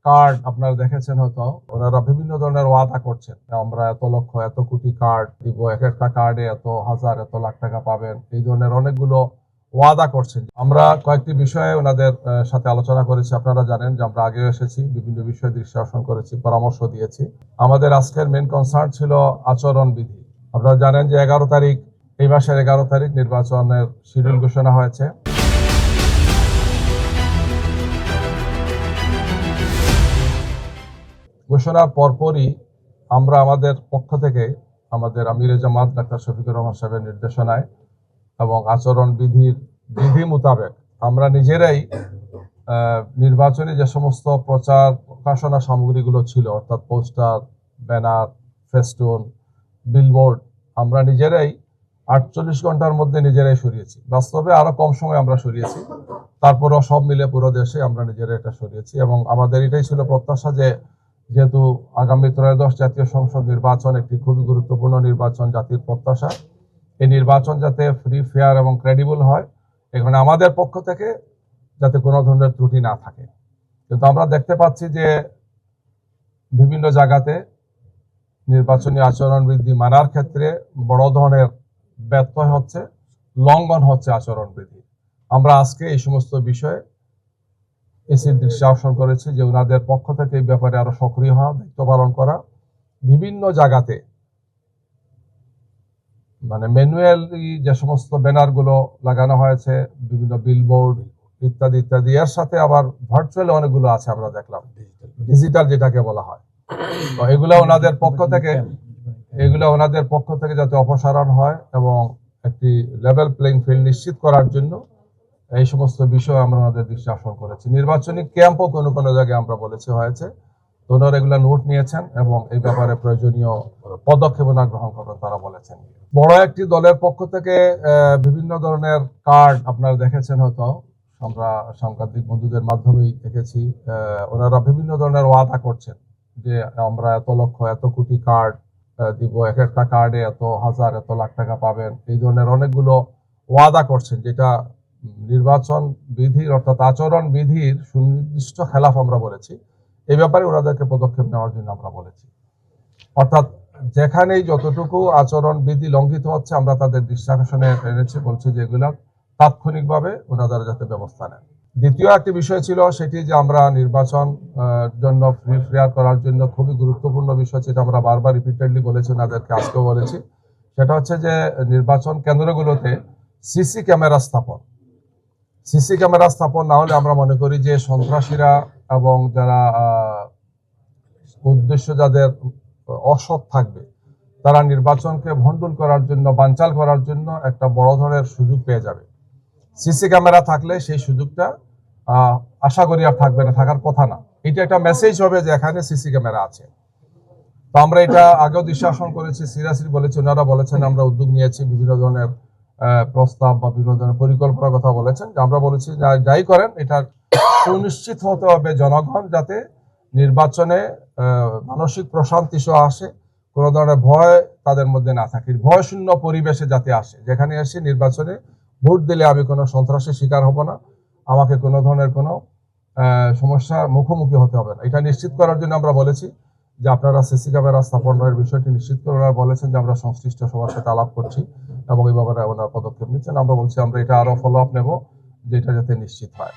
Card আপনারা দেখেছেন হয়তো, ওনারা বিভিন্ন ধরনের ওয়াদা করছেন, আমরা এত লক্ষ এত কোটি কার্ড দিব, এক একটা কার্ডে এত হাজার এত লাখ টাকা পাবেন, এই ধরনের অনেকগুলো ওয়াদা করছেন। আমরা কয়েকটি বিষয়ে ওনাদের সাথে আলোচনা করেছি। আপনারা জানেন যে আমরা আগেও এসেছি, বিভিন্ন বিষয়ে দৃষ্টি আকর্ষণ করেছি, পরামর্শ দিয়েছি। আমাদের আজকের মেন কনসার্ন ছিল আচরণবিধি। আপনারা জানেন যে 11 তারিখ, এই মাসের 11 তারিখ নির্বাচনের শিডিউল ঘোষণা হয়েছে। ঘোষণার পরপরই আমরা আমাদের পক্ষ থেকে আমাদের আমিরে জামাত ডাক্তার শফিকুর রহমান সাহেবের নির্দেশনায় এবং আচরণ বিধি মোতাবেক আমরা নিজেরাই নির্বাচনী যে সমস্ত প্রচার প্রকাশনা সামগ্রীগুলো ছিল, অর্থাৎ পোস্টার, ব্যানার, ফেস্টুন, বিলবোর্ড, আমরা নিজেরাই 48 ঘন্টার মধ্যে নিজেরাই সরিয়েছি। বাস্তবে আরো কম সময় আমরা সরিয়েছি, তারপরও সব মিলে পুরো দেশে আমরা নিজেরাই এটা সরিয়েছি। এবং আমাদের এটাই ছিল প্রত্যাশা যে যেহেতু আগামী ত্রয়োদশ জাতীয় সংসদ নির্বাচন একটি খুবই গুরুত্বপূর্ণ নির্বাচন, জাতির প্রত্যাশা, এই নির্বাচন যাতে ফ্রি, ফেয়ার এবং ক্রেডিবল হয়, এখানে আমাদের পক্ষ থেকে যাতে কোনো ধরনের ত্রুটি না থাকে। কিন্তু আমরা দেখতে পাচ্ছি যে বিভিন্ন জায়গাতে নির্বাচনী আচরণবিধি মানার ক্ষেত্রে বড় ধরনের ব্যত্যয় হচ্ছে, লঙ্ঘন হচ্ছে আচরণবিধি। আমরা আজকে এই সমস্ত বিষয়ে এসির দৃষ্টি আকর্ষণ করেছি যে ওনাদের পক্ষ থেকে এই ব্যাপারে আরো সক্রিয় হওয়া, দায়িত্ব পালন করা, বিভিন্ন জায়গাতে মানে ম্যানুয়ালি যে সমস্ত ব্যানারগুলো লাগানো হয়েছে, বিভিন্ন বিলবোর্ড ইত্যাদি ইত্যাদি, এর সাথে আবার ভার্চুয়ালি অনেকগুলো আছে, আমরা দেখলাম ডিজিটাল যেটাকে বলা হয়। তো এগুলো ওনাদের পক্ষ থেকে যাতে অপসারণ হয় এবং একটি লেভেল প্লেইং ফিল্ড নিশ্চিত করার জন্য এই সমস্ত বিষয় আমরা ওনাদের দৃষ্টি আকর্ষণ করেছি। নির্বাচনী ক্যাম্পও কোনো কোনো জায়গায় আমরা বলেছি হয়েছে, তো ওনারা এগুলা নোট নিয়েছেন এবং এই ব্যাপারে প্রয়োজনীয় পদক্ষেপ ওনারা গ্রহণ করবেন তারা বলেছেন। বড় একটি দলের পক্ষ থেকে বিভিন্ন ধরনের কার্ড আপনারা দেখেছেন হয়তো, আমরা সাংবাদিক বন্ধুদের মাধ্যমেই দেখেছি, ওনারা বিভিন্ন ধরনের ওয়াদা করছেন যে আমরা এত লক্ষ এত কোটি কার্ড দিব, এক একটা কার্ডে এত হাজার এত লাখ টাকা পাবেন, এই ধরনের অনেকগুলো ওয়াদা করছেন, যেটা নির্বাচন বিধির অর্থাৎ আচরণ বিধির সুনির্দিষ্ট খেলাফ আমরা বলেছি। এই ব্যাপারে ওনাদেরকে পদক্ষেপ নেওয়ার জন্য আমরা বলেছি। অর্থাৎ যেখানেই যতটুকু আচরণ বিধি লঙ্ঘিত হচ্ছে আমরা তাদের দৃষ্টি আকর্ষণে এনেছি, বলছি যে এগুলা তাৎক্ষণিকভাবে ওনারা যাতে ব্যবস্থা নেন। দ্বিতীয় একটি বিষয় ছিল সেটি যে আমরা নির্বাচন জন্য ফ্রি ফেয়ার করার জন্য খুবই গুরুত্বপূর্ণ বিষয়, যেটা আমরা বারবার রিপিটেডলি বলেছি, ওনাদেরকে আজকেও বলেছি, সেটা হচ্ছে যে নির্বাচন কেন্দ্রগুলোতে সিসি ক্যামেরা স্থাপন না হলে আমরা মনে করি যে সন্ত্রাসীরা এবং যারা উদ্দেশ্য যাদের অসৎ থাকবে তারা নির্বাচনকে ভণ্ডুল করার জন্য, বানচাল করার জন্য একটা বড় ধরনের সুযোগ পেয়ে যাবে। সিসি ক্যামেরা থাকলে সেই সুযোগটা আশা করি আর থাকবে না, থাকার কথা না। এটা একটা মেসেজ হবে যে এখানে সিসি ক্যামেরা আছে। তো আমরা এটা আগেও দৃষ্টি আকর্ষণ করেছি, সিরিয়াসলি বলেছি, ওনারা বলেছেন, আমরা উদ্যোগ নিয়েছি, বিভিন্ন ধরনের প্রস্তাব বা বিভিন্ন ধরনের পরিকল্পনার কথা বলেছেন। আমরা বলেছি যাই করেন এটা সুনিশ্চিত হতে হবে জনগণ যাতে নির্বাচনে মানসিক প্রশান্তি সহ আসে, কোনো ধরনের ভয় তাদের মধ্যে না থাকে, ভয় শূন্য পরিবেশে যাতে আসে, যেখানে এসে নির্বাচনে ভোট দিলে আমি কোনো সন্ত্রাসের শিকার হব না, আমাকে কোনো ধরনের কোনো সমস্যার মুখোমুখি হতে হবে না। এটা নিশ্চিত করার জন্য আমরা বলেছি যে আপনারা সিসি ক্যামেরা স্থাপনের বিষয়টি নিশ্চিত করে, ওনারা বলেছেন যে আমরা সংশ্লিষ্ট সবার সাথে আলাপ করছি এবং এই ব্যাপারে ওনারা পদক্ষেপ নিচ্ছেন। আমরা বলছি আমরা এটা আরো ফলো আপ নেব যে এটা যাতে নিশ্চিত হয়।